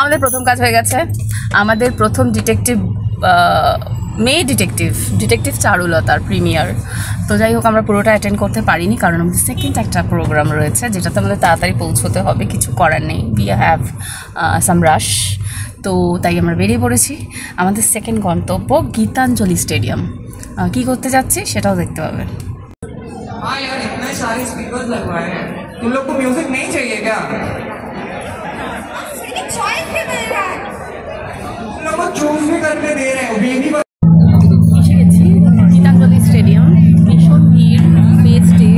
আমাদের প্রথম কাজ হয়ে গেছে। আমাদের প্রথম ডিটেকটিভ মেয়ে ডিটেকটিভ চারুলতার প্রিমিয়ার। তো যাই হোক, আমরা পুরোটা অ্যাটেন্ড করতে পারিনি, কারণ আমাদের সেকেন্ড একটা প্রোগ্রাম রয়েছে যেটাতে আমাদের তাড়াতাড়ি পৌঁছতে হবে, কিছু করার নেই, উই হ্যাভ সাম রাশ। তো তাই আমরা বেরিয়ে পড়েছি। আমাদের সেকেন্ড গন্তব্য গীতাঞ্জলি স্টেডিয়াম। কী করতে যাচ্ছি সেটাও দেখতে পাবে। तुम लोग को म्यूजिक नहीं चाहिए क्या? तुम लोग को चूज भी करने दे रहे हो बेबी। এসে গেছি গীতাঞ্জলি স্টেডিয়াম। ভীষণ ভিড় ফেস্টে,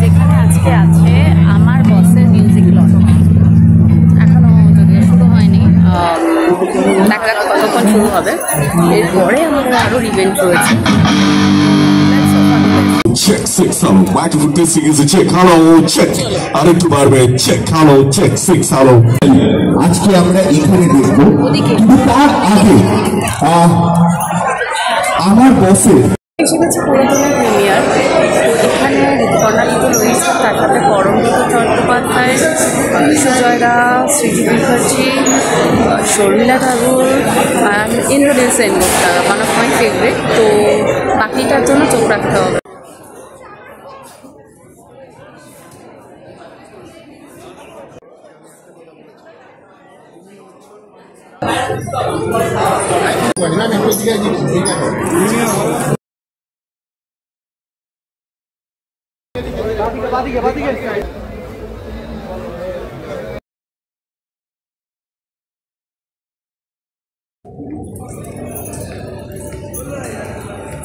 যেখানে আজকে আছে আমার বসের মিউজিক লঞ্চ। এখনও যদিও শুরু হয়নি, দেখা যাক কতক্ষণ শুরু হবে। এরপরে আমাদের আরও ইভেন্ট রয়েছে। Check 6 hello, back to this is a check hello check আরেকটু বাড়বে check hello check 6 hello। আজকে আমরা এখানে দেখব, কিন্তু তার আগে আমার বসের এসে গেছে পুরাতনের প্রিমিয়ার। এখানে ঋতুপর্ণাদিত রয়েছে, তার সাথে পরমব্রত চট্টোপাধ্যায়, সুজয়দা, Srijit Mukherjee, Sharmila Tagore, Indraneil Sengupta, one of my favourite. তো বাকিটার জন্য চোখ রাখতে হবে।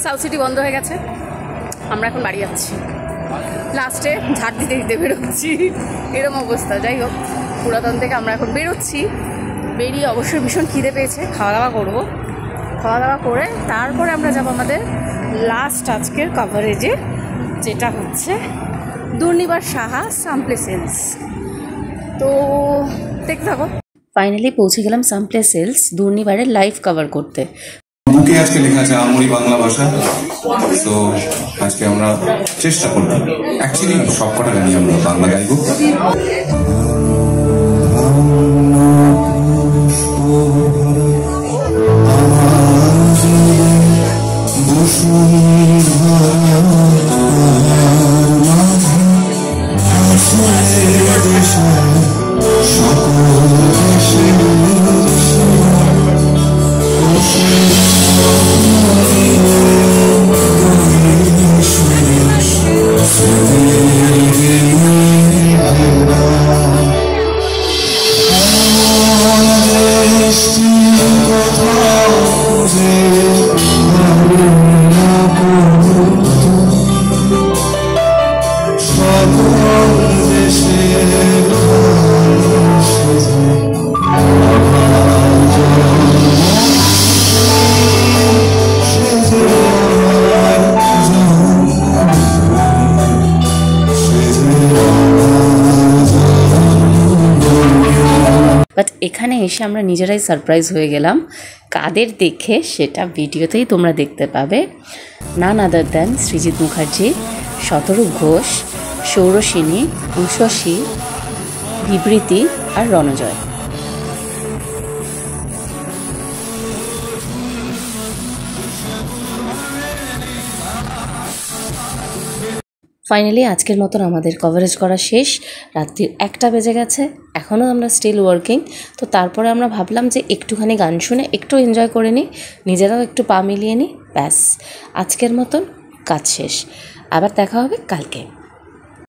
সাউথ সিটি বন্ধ হয়ে গেছে, আমরা এখন বাড়ি যাচ্ছি। লাস্টে ঝাড় দিতে দিতে বেরোচ্ছি, এরকম অবস্থা। যাই হোক, পুরাতন থেকে আমরা এখন বেরোচ্ছি। বেরিয়ে অবশ্যই ভীষণ খিদে পেয়েছে, খাওয়া দাওয়া করবো। খাওয়া দাওয়া করে তারপরে আমরা যাবো আমাদের লাস্ট আজকের কভারেজে, যেটা হচ্ছে দুর্নিবার সাহা সামপ্লে সেলস। তো দেখতে থাকো। ফাইনালি পৌঁছে গেলাম সামপ্লে সেলস দুর্নিবারের লাইভ কভার করতে। বুকে আজকে লেখা আছে আমরি বাংলা ভাষা। তো আজকে আমরা চেষ্টা করব, অ্যাকচুয়ালি সব কটা গানই আমরা বাংলা গাইব। বাট এখানে এসে আমরা নিজেরাই সারপ্রাইজ হয়ে গেলাম। কাদের দেখে সেটা ভিডিওতেই তোমরা দেখতে পাবে। নান আদার দ্যান সৃজিত মুখার্জি, শতরূপ ঘোষ, সৌরসিনী, উষসী, বিবৃতি আর রণজয়। ফাইনালি আজকের মতন আমাদের কভারেজ করা শেষ। রাত্রির 1টা বেজে গেছে, এখনও আমরা স্টিল ওয়ার্কিং। তো তারপরে আমরা ভাবলাম যে একটুখানি গান শুনে একটু এনজয় করে নিই, নিজেরাও একটু পা মিলিয়ে নিই, ব্যাস আজকের মতন কাজ শেষ। আবার দেখা হবে কালকে।